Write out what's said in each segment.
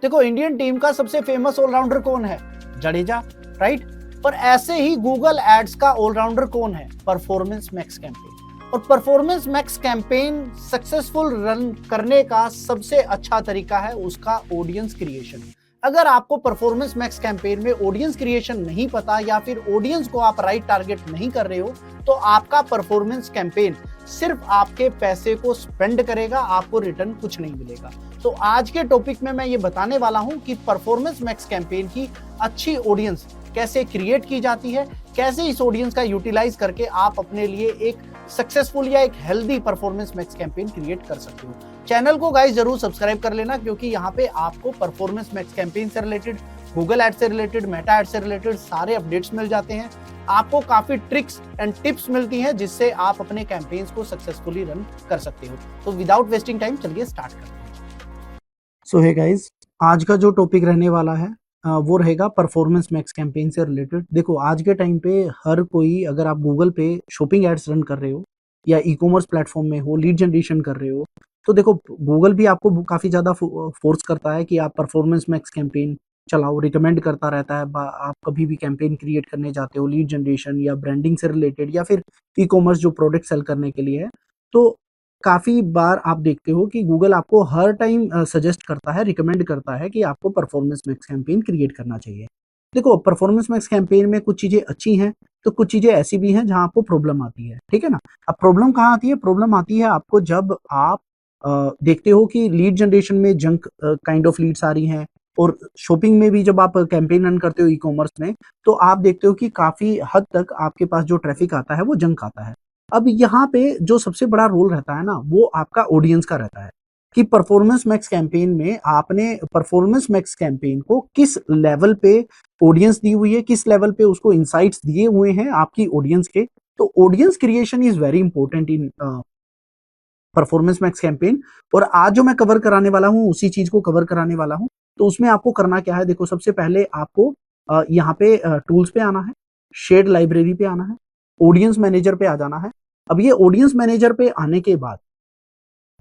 देखो Indian team का सबसे फेमस ऑलराउंडर कौन है? जडेजा, राइट। और ऐसे ही गूगल एड्स का ऑलराउंडर कौन है? Performance max campaign. और performance max campaign successful run करने का सबसे अच्छा तरीका है उसका ऑडियंस क्रिएशन। अगर आपको परफॉर्मेंस मैक्स कैंपेन में ऑडियंस क्रिएशन नहीं पता या फिर ऑडियंस को आप राइट टारगेट नहीं कर रहे हो, तो आपका परफॉर्मेंस कैंपेन सिर्फ आपके पैसे को स्पेंड करेगा, आपको रिटर्न कुछ नहीं मिलेगा। तो आज के टॉपिक में मैं ये बताने वाला हूं कि परफॉर्मेंस मैक्स कैंपेन की अच्छी ऑडियंस कैसे क्रिएट की जाती है, कैसे इस ऑडियंस का यूटिलाइज करके आप अपने लिए एक सक्सेसफुल या एक healthy performance max campaign create कर सकते हो। चैनल को गाइस जरूर सब्सक्राइब कर लेना, क्योंकि यहाँ पे आपको परफॉर्मेंस मैक्स कैंपेन से रिलेटेड, गूगल एड से रिलेटेड, मेटा एड से रिलेटेड सारे अपडेट्स मिल जाते हैं। आपको काफी ट्रिक्स एंड टिप्स मिलती हैं जिससे आप अपने कैंपेन्स को सक्सेसफुली रन कर सकते हो। तो विदाउट वेस्टिंग टाइम चलिए स्टार्ट करते हैं। सो हे गाइस, आज का जो टॉपिक रहने वाला है वो रहेगा परफॉर्मेंस मैक्स कैंपेन से रिलेटेड। देखो आज के टाइम पे हर कोई, अगर आप गूगल पे शॉपिंग एड्स रन कर रहे हो या ई कॉमर्स प्लेटफॉर्म में हो, लीड जनरेशन कर रहे हो, तो देखो गूगल भी आपको काफी ज्यादा फोर्स करता है कि आप परफॉर्मेंस मैक्स कैंपेन चलाओ, रिकमेंड करता रहता है। आप कभी भी कैंपेन क्रिएट करने जाते हो लीड जनरेशन या ब्रांडिंग से रिलेटेड या फिर ई कॉमर्स जो प्रोडक्ट सेल करने के लिए है, तो काफी बार आप देखते हो कि गूगल आपको हर टाइम सजेस्ट करता है, रिकमेंड करता है कि आपको परफॉर्मेंस मैक्स कैंपेन क्रिएट करना चाहिए। देखो परफॉर्मेंस मैक्स कैंपेन में कुछ चीजें अच्छी हैं तो कुछ चीजें ऐसी भी हैं जहां आपको प्रॉब्लम आती है, ठीक है ना। अब प्रॉब्लम कहाँ आती है? प्रॉब्लम आती है आपको जब आप देखते हो कि लीड जनरेशन में जंक काइंड ऑफ लीड्स आ रही हैं, और शॉपिंग में भी जब आप कैंपेन रन करते हो ई कॉमर्स में, तो आप देखते हो कि काफी हद तक आपके पास जो ट्रैफिक आता है वो जंक आता है। अब यहाँ पे जो सबसे बड़ा रोल रहता है ना, वो आपका ऑडियंस का रहता है कि परफॉर्मेंस मैक्स कैंपेन में आपने परफॉर्मेंस मैक्स कैंपेन को किस लेवल पे ऑडियंस दी हुई है, किस लेवल पे उसको इंसाइट्स दिए हुए हैं आपकी ऑडियंस के। तो audience creation is very important in performance max campaign. और आज जो मैं कवर कराने वाला हूँ उसी चीज को कवर कराने वाला हूँ। तो उसमें आपको करना क्या है? देखो सबसे पहले आपको यहाँ पे टूल्स पे आना है, शेड लाइब्रेरी पे आना है, ऑडियंस मैनेजर पे आ जाना है। अब ये ऑडियंस मैनेजर पे आने के बाद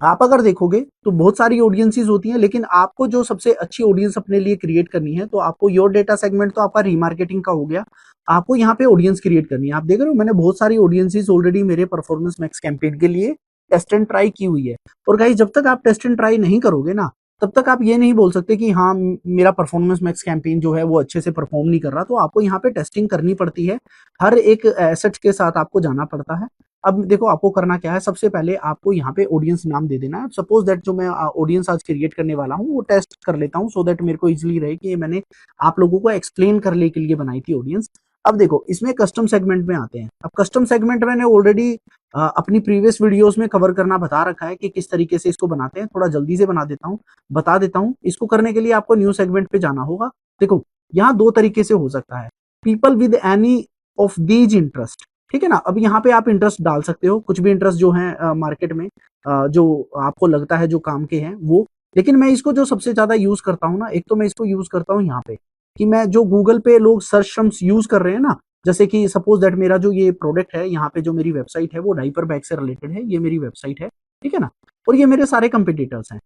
आप अगर देखोगे तो बहुत सारी ऑडियंसेस होती हैं, लेकिन आपको जो सबसे अच्छी ऑडियंस अपने लिए क्रिएट करनी है, तो आपको योर डेटा सेगमेंट तो आपका रीमार्केटिंग का हो गया, आपको यहाँ पे ऑडियंस क्रिएट करनी है। आप देख रहे हो मैंने बहुत सारी ऑडियंसेस ऑलरेडी मेरे परफॉर्मेंस मैक्स कैंपेन के लिए टेस्ट एंड ट्राई की हुई है। और गाइस जब तक आप टेस्ट एंड ट्राई नहीं करोगे ना, तब तक आप ये नहीं बोल सकते कि हाँ मेरा परफॉर्मेंस मैक्स कैंपेन जो है वो अच्छे से परफॉर्म नहीं कर रहा। तो आपको यहाँ पे टेस्टिंग करनी पड़ती है, हर एक एसेट के साथ आपको जाना पड़ता है। अब देखो आपको करना क्या है, सबसे पहले आपको यहाँ पे ऑडियंस नाम दे देना है। सपोज दैट जो मैं ऑडियंस आज क्रिएट करने वाला हूँ वो टेस्ट कर लेता हूँ, सो दैट मेरे को इजिली रहे कि ये मैंने आप लोगों को एक्सप्लेन करने के लिए बनाई थी ऑडियंस। अब देखो इसमें कस्टम सेगमेंट में आते हैं। अब कस्टम सेगमेंट मैंने ऑलरेडी अपनी प्रीवियस वीडियोस में कवर करना बता रखा है कि किस तरीके से इसको बनाते हैं। थोड़ा जल्दी से बता देता हूँ। इसको करने के लिए आपको न्यू सेगमेंट पे जाना होगा। देखो यहाँ दो तरीके से हो सकता है, people with any of these interest, ठीक है ना। अब यहाँ पे आप इंटरेस्ट डाल सकते हो, कुछ भी इंटरेस्ट जो है मार्केट में जो आपको लगता है जो काम के हैं वो। लेकिन मैं इसको जो सबसे ज्यादा यूज करता हूँ ना, एक तो मैं इसको यूज करता हूँ यहाँ पे कि मैं जो गूगल पे लोग सर्च टर्म्स यूज कर रहे हैं ना, जैसे कि सपोज दैट मेरा जो ये प्रोडक्ट है, यहाँ पे जो मेरी वेबसाइट है वो डाइपर बैग से रिलेटेड है, ये मेरी वेबसाइट है, ठीक है ना। और ये मेरे सारे कंपिटिटर्स हैं,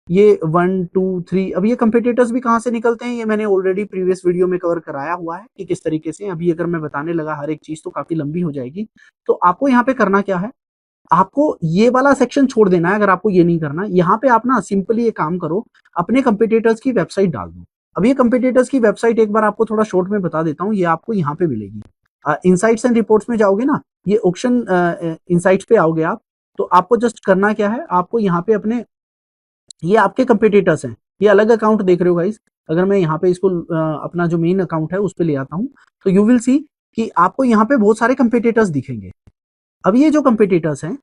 ये 1 2 3। अब ये कंपिटिटर्स भी कहाँ से निकलते हैं, ये मैंने ऑलरेडी प्रीवियस वीडियो में कवर कराया हुआ है कि किस तरीके से। अभी अगर मैं बताने लगा हर एक चीज तो काफी लंबी हो जाएगी। तो आपको यहाँ पे करना क्या है, आपको ये वाला सेक्शन छोड़ देना है अगर आपको ये नहीं करना। यहाँ पे आप ना सिंपली ये काम करो, अपने कंपिटिटर्स की वेबसाइट डाल दो। अब ये कंपिटिटर्स की वेबसाइट एक बार आपको थोड़ा शॉर्ट में बता देता हूँ, ये आपको यहाँ पे मिलेगी। इनसाइट्स एंड रिपोर्ट्स में जाओगे ना, ये ऑक्शन इनसाइट्स पे आओगे आप, तो आपको जस्ट करना क्या है, आपको यहाँ पे अपने, ये आपके कंपिटिटर्स हैं, ये अलग अकाउंट देख रहे हो गाइस। अगर मैं यहाँ पे इसको अपना जो मेन अकाउंट है उस पे ले आता हूँ, तो यू विल सी कि आपको यहाँ पे बहुत सारे कंपिटिटर्स दिखेंगे। अब ये जो कंपिटिटर्स हैं,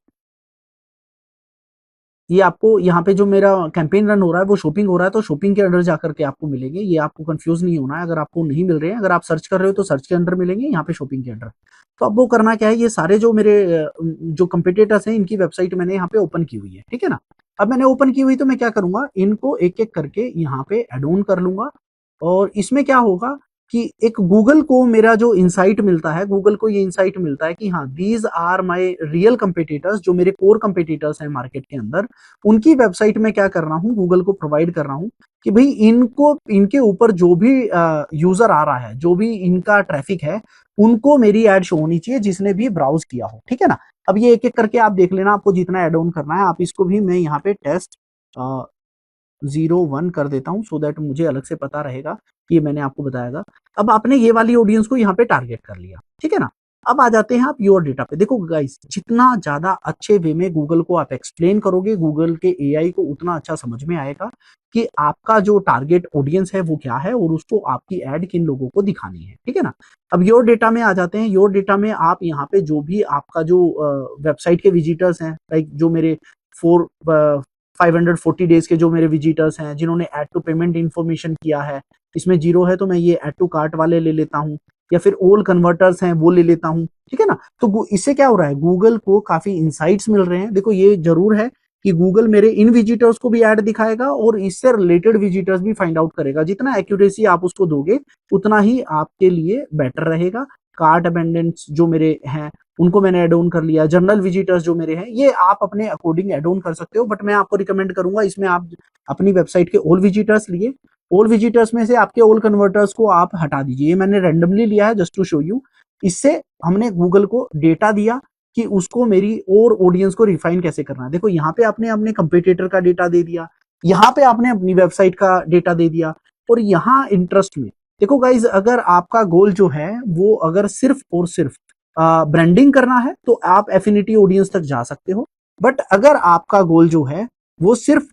ये आपको यहाँ पे जो मेरा कैंपेन रन हो रहा है वो शॉपिंग हो रहा है, तो शॉपिंग के अंडर जाकर के आपको मिलेंगे। ये आपको कंफ्यूज नहीं होना है अगर आपको नहीं मिल रहे हैं। अगर आप सर्च कर रहे हो तो सर्च के अंडर मिलेंगे, यहाँ पे शॉपिंग के अंडर। तो अब वो करना क्या है, ये सारे जो मेरे जो कंपिटिटर्स हैं इनकी वेबसाइट मैंने यहाँ पे ओपन की हुई है, ठीक है ना। अब मैंने ओपन की हुई तो मैं क्या करूंगा, इनको एक एक करके यहाँ पे एड ऑन कर लूंगा। और इसमें क्या होगा कि एक गूगल को मेरा जो इंसाइट मिलता है, गूगल को ये इंसाइट मिलता है कि हाँ, these are my real competitors, जो मेरे कोर कंपिटिटर्स हैं मार्केट के अंदर, उनकी वेबसाइट में क्या कर रहा हूँ, गूगल को प्रोवाइड कर रहा हूँ कि भाई इनको, इनके ऊपर जो भी यूजर आ रहा है, जो भी इनका ट्रैफिक है, उनको मेरी एड शो होनी चाहिए जिसने भी ब्राउज किया हो, ठीक है ना। अब ये एक एक करके आप देख लेना, आपको जितना एड ऑन करना है। आप इसको भी मैं यहाँ पे टेस्ट 01 कर देता हूँ, सो दैट मुझे अलग से पता रहेगा कि ये मैंने आपको बताया था। अब आपने ये वाली ऑडियंस को यहाँ पे टारगेट कर लिया, ठीक है ना। अब आ जाते हैं आप योर डेटा पे। देखो गाइस, जितना ज्यादा अच्छे वे में गूगल को आप एक्सप्लेन करोगे, गूगल के एआई को उतना अच्छा समझ में आएगा कि आपका जो टारगेट ऑडियंस है वो क्या है और उसको आपकी एड किन लोगों को दिखानी है, ठीक है ना। अब योर डेटा में आ जाते हैं। योर डेटा में आप यहाँ पे जो भी आपका जो वेबसाइट के विजिटर्स हैं, लाइक जो मेरे 540 डेज के जो मेरे विजिटर्स हैं, जिन्होंने ऐड टू पेमेंट इन्फॉर्मेशन किया है, इसमें 0 है तो मैं ये ऐड टू कार्ट वाले ले लेता हूँ, या फिर ऑल कन्वर्टर्स हैं वो ले लेता हूँ, ठीक है ना। तो इससे क्या हो रहा है, गूगल को काफी इंसाइट्स मिल रहे हैं। देखो ये जरूर है कि गूगल मेरे इन विजिटर्स को भी ऐड दिखाएगा और इससे रिलेटेड विजिटर्स भी फाइंड आउट करेगा। जितना एक्यूरेसी आप उसको दोगे उतना ही आपके लिए बेटर रहेगा। कार्ट अबेंडेंट्स जो मेरे हैं उनको मैंने एड ऑन कर लिया। जर्नल विजिटर्स जो मेरे हैं, ये आप अपने अकॉर्डिंग एड ऑन कर सकते हो, बट मैं आपको रिकमेंड करूंगा इसमें आप अपनी वेबसाइट के ऑल विजिटर्स लिए, ऑल विजिटर्स में से आपके ऑल कन्वर्टर्स को आप हटा दीजिए। ये मैंने रैंडमली लिया है जस्ट टू शो यू। इससे हमने गूगल को डेटा दिया कि उसको मेरी और ऑडियंस को रिफाइन कैसे करना है। देखो यहाँ पे आपने अपने कंपटीटर का डेटा दे दिया, यहाँ पे आपने अपनी वेबसाइट का डेटा दे दिया, और यहाँ इंटरेस्ट में देखो गाइज, अगर आपका गोल जो है वो अगर सिर्फ और सिर्फ ब्रांडिंग करना है तो आप एफिनिटी ऑडियंस तक जा सकते हो। बट अगर आपका गोल जो है वो सिर्फ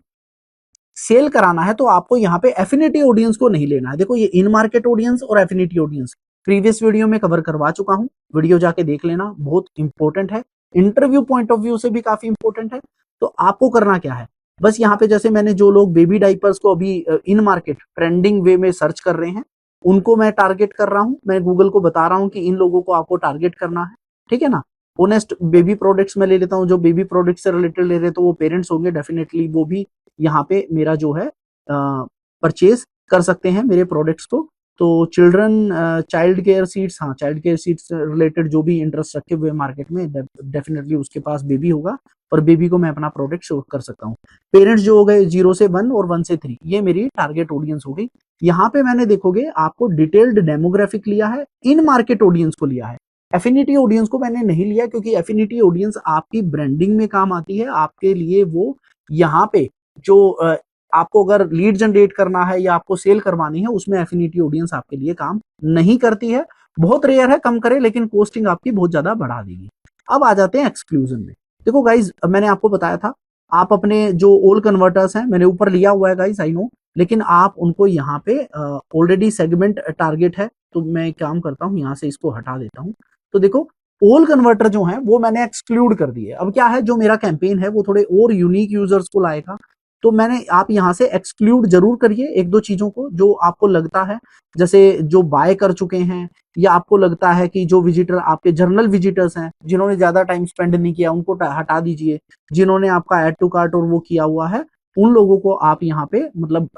सेल कराना है तो आपको यहाँ पे एफिनिटी ऑडियंस को नहीं लेना है। देखो ये इन मार्केट ऑडियंस और एफिनिटी ऑडियंस प्रीवियस वीडियो में कवर करवा चुका हूं, वीडियो जाके देख लेना, बहुत इंपॉर्टेंट है, इंटरव्यू पॉइंट ऑफ व्यू से भी काफी इंपॉर्टेंट है। तो आपको करना क्या है, बस यहाँ पे जैसे मैंने जो लोग बेबी डाइपर्स को अभी इन मार्केट ट्रेंडिंग वे में सर्च कर रहे हैं उनको मैं टारगेट कर रहा हूं। मैं गूगल को बता रहा हूं कि इन लोगों को आपको टारगेट करना है, ठीक है ना। ओनेस्ट बेबी प्रोडक्ट्स में ले लेता हूं, जो बेबी प्रोडक्ट्स से रिलेटेड ले रहे तो वो पेरेंट्स होंगे, डेफिनेटली वो भी यहाँ पे मेरा जो है परचेज कर सकते हैं मेरे प्रोडक्ट्स को। तो चिल्ड्रन चाइल्ड केयर सीट्स, हाँ चाइल्ड केयर सीट्स रिलेटेड जो भी इंटरेस्ट रखे हुए मार्केट में, डेफिनेटली उसके पास बेबी होगा और बेबी को मैं अपना प्रोडक्ट शो कर सकता हूँ। पेरेंट्स जो हो गए 0 से 1 और 1 से 3, ये मेरी टारगेट ऑडियंस हो गई। यहाँ पे मैंने देखोगे आपको डिटेल्ड डेमोग्राफिक लिया है, इन मार्केट ऑडियंस को लिया है, एफिनिटी ऑडियंस को मैंने नहीं लिया, क्योंकि एफिनिटी ऑडियंस आपकी ब्रांडिंग में काम आती है। आपके लिए वो यहाँ पे जो आपको अगर लीड जनरेट करना है या आपको सेल करवानी है, उसमें एफिनिटी ऑडियंस आपके लिए काम नहीं करती है। बहुत रेयर है कम करे, लेकिन कॉस्टिंग आपकी बहुत ज्यादा बढ़ा देगी। अब आ जाते हैं एक्सक्लूजन में। देखो गाइज, मैंने आपको बताया था आप अपने जो ओल कन्वर्टर्स हैं, मैंने ऊपर लिया हुआ है गाइज, आई नो, लेकिन आप उनको यहाँ पे ऑलरेडी सेगमेंट टारगेट है, तो मैं काम करता हूँ यहाँ से इसको हटा देता हूँ। तो देखो ओल कन्वर्टर जो है वो मैंने एक्सक्लूड कर दिए। अब क्या है, जो मेरा कैंपेन है वो थोड़े और यूनिक यूजर्स को लाएगा, तो मैंने, आप यहाँ से एक्सक्लूड जरूर करिए एक दो चीजों को जो आपको लगता है, जैसे जो बाय कर चुके हैं, या आपको लगता है कि जो विजिटर आपके जर्नल विजिटर्स हैं जिन्होंने ज्यादा टाइम स्पेंड नहीं किया उनको हटा दीजिए। जिन्होंने आपका ऐड टू कार्ट और वो किया हुआ है उन लोगों को आप यहाँ पे मतलब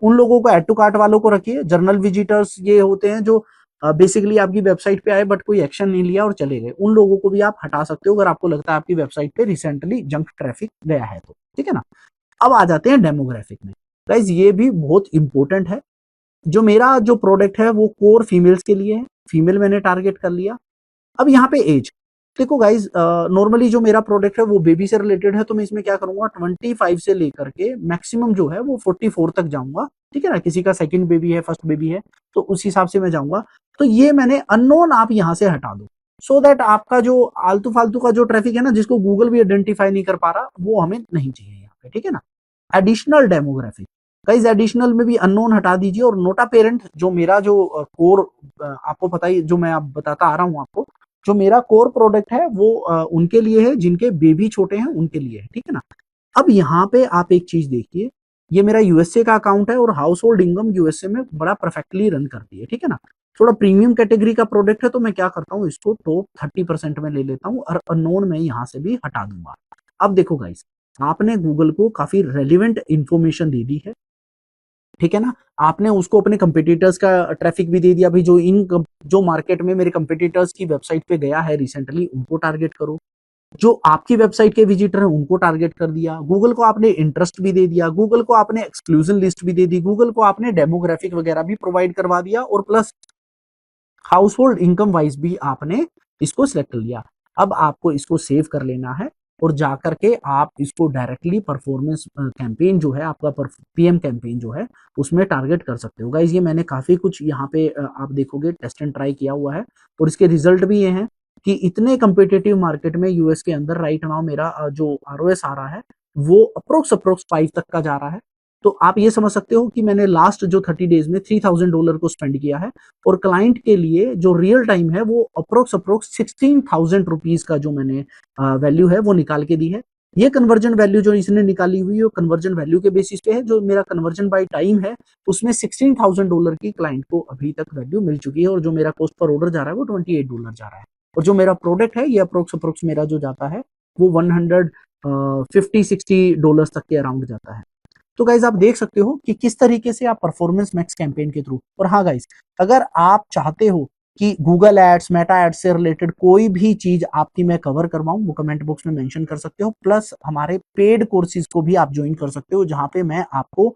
उन लोगों को ऐड टू कार्ट वालों को रखिए। जर्नल विजिटर्स ये होते हैं जो बेसिकली आपकी वेबसाइट पे आए बट कोई एक्शन नहीं लिया और चले गए, उन लोगों को भी आप हटा सकते हो अगर आपको लगता है आपकी वेबसाइट पे रिसेंटली जंक ट्रैफिक गया है तो, ठीक है ना। अब आ जाते हैं डेमोग्राफिक में। गाइज ये भी बहुत इंपॉर्टेंट है। जो मेरा जो प्रोडक्ट है वो कोर फीमेल्स के लिए है, फीमेल मैंने टारगेट कर लिया। अब यहाँ पे एज, देखो गाइज नॉर्मली जो मेरा प्रोडक्ट है वो बेबी से रिलेटेड है, तो मैं इसमें क्या करूंगा 25 से लेकर के मैक्सिमम जो है वो 44 तक जाऊंगा, ठीक है ना। किसी का सेकंड बेबी है, फर्स्ट बेबी है, तो उस हिसाब से मैं जाऊंगा। तो ये मैंने अननोन आप यहाँ से हटा दो, सो दैट आपका जो आलतू फालतू का जो ट्रैफिक है ना, जिसको गूगल भी आइडेंटिफाई नहीं कर पा रहा, वो हमें नहीं चाहिए यहाँ पे, ठीक है ना। एडिशनल डेमोग्राफिक, गाइज एडिशनल में भी अननोन हटा दीजिए। और नोटा पेरेंट जो मेरा जो कोर आपको पता ही, जो मैं आप बताता आ रहा हूँ आपको, जो मेरा कोर प्रोडक्ट है वो उनके लिए है जिनके बेबी छोटे हैं, उनके लिए है, ठीक है ना। अब यहाँ पे आप एक चीज देखिए, ये मेरा यूएसए का अकाउंट है और हाउस होल्ड इनकम यूएसए में बड़ा परफेक्टली रन करती है, ठीक है ना। थोड़ा प्रीमियम कैटेगरी का प्रोडक्ट है, तो मैं क्या करता हूँ इसको टॉप 30% में ले लेता हूँ और अननोन में यहाँ से भी हटा दूंगा। अब देखो गाइस, आपने गूगल को काफी रेलिवेंट इंफॉर्मेशन दे दी है, ठीक है ना। आपने उसको अपने कंपिटिटर्स का ट्रैफिक भी दे दिया, भाई जो मार्केट में मेरे कंपिटिटर्स की वेबसाइट पे गया है रिसेंटली उनको टारगेट करो, जो आपकी वेबसाइट के विजिटर हैं उनको टारगेट कर दिया। गूगल को आपने इंटरेस्ट भी दे दिया, गूगल को आपने एक्सक्लूसिव लिस्ट भी दे दी, गूगल को आपने डेमोग्राफिक वगैरह भी प्रोवाइड करवा दिया, और plus house hold income wise भी आपने इसको सिलेक्ट कर लिया। अब आपको इसको सेव कर लेना है और जाकर के आप इसको डायरेक्टली परफॉर्मेंस कैंपेन जो है आपका पीएम कैंपेन जो है उसमें टारगेट कर सकते हो। गाइज ये मैंने काफी कुछ यहाँ पे आप देखोगे टेस्ट एंड ट्राई किया हुआ है, और इसके रिजल्ट भी ये हैं कि इतने कंपिटेटिव मार्केट में यूएस के अंदर राइट नाउ मेरा जो आरओएस आ रहा है वो अप्रोक्स 5 तक का जा रहा है। तो आप ये समझ सकते हो कि मैंने लास्ट जो 30 डेज में $3000 को स्पेंड किया है, और क्लाइंट के लिए जो रियल टाइम है वो अप्रोक्स 16,000 रुपीज का जो मैंने वैल्यू है वो निकाल के दी है। ये कन्वर्जन वैल्यू जो इसने निकाली हुई है वो कन्वर्जन वैल्यू के बेसिस पे है। जो मेरा कन्वर्जन बाय टाइम है उसमें $16,000 की क्लाइंट को अभी तक वैल्यू मिल चुकी है, और जो मेरा कॉस्ट पर ऑर्डर जा रहा है वो $28 जा रहा है, और जो मेरा प्रोडक्ट है ये अप्रोक्स मेरा जो जाता है वो $150-60 तक के अराउंड जाता है। तो गाइज आप देख सकते हो कि किस तरीके से आप परफॉर्मेंस मैक्स कैंपेन के थ्रू, और हाँ गाइज अगर आप चाहते हो कि गूगल एड्स, मेटा एड्स से रिलेटेड कोई भी चीज आपकी मैं कवर करवाऊं वो कमेंट बॉक्स में मेंशन कर सकते हो। प्लस हमारे पेड कोर्सेज को भी आप ज्वाइन कर सकते हो, जहां पे मैं आपको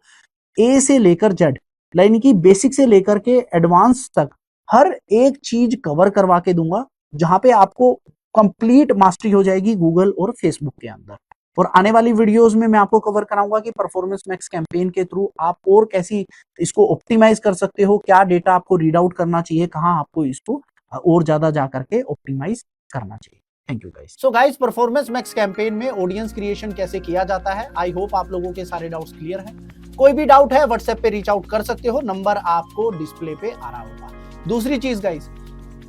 ए से लेकर जेड यानी कि बेसिक से लेकर के एडवांस तक हर एक चीज कवर करवा के दूंगा, जहां पे आपको कंप्लीट मास्टरी हो जाएगी गूगल और फेसबुक के अंदर। और आने वाली वीडियोस में मैं आपको कवर कराऊंगा कि परफॉर्मेंस मैक्स कैंपेन के थ्रू आप और कैसी इसको ऑप्टिमाइज कर सकते हो, क्या डेटा आपको रीड आउट करना चाहिए, कहां आपको इसको और ज्यादा जाकर के ऑप्टिमाइज करना चाहिए। Thank you guys. So guys performance max campaign में ऑडियंस क्रिएशन कैसे किया जाता है, आई होप आप लोगों के सारे डाउट्स क्लियर हैं। कोई भी डाउट है व्हाट्सएप पे रीच आउट कर सकते हो, नंबर आपको डिस्प्ले पे आ रहा होगा। दूसरी चीज गाइस,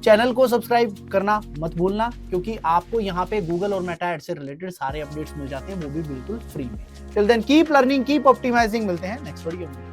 चैनल को सब्सक्राइब करना मत भूलना, क्योंकि आपको यहाँ पे गूगल और मेटा एड से रिलेटेड सारे अपडेट्स मिल जाते हैं, वो भी बिल्कुल फ्री में। Till then keep learning, keep optimizing. मिलते हैं नेक्स्ट वीडियो में।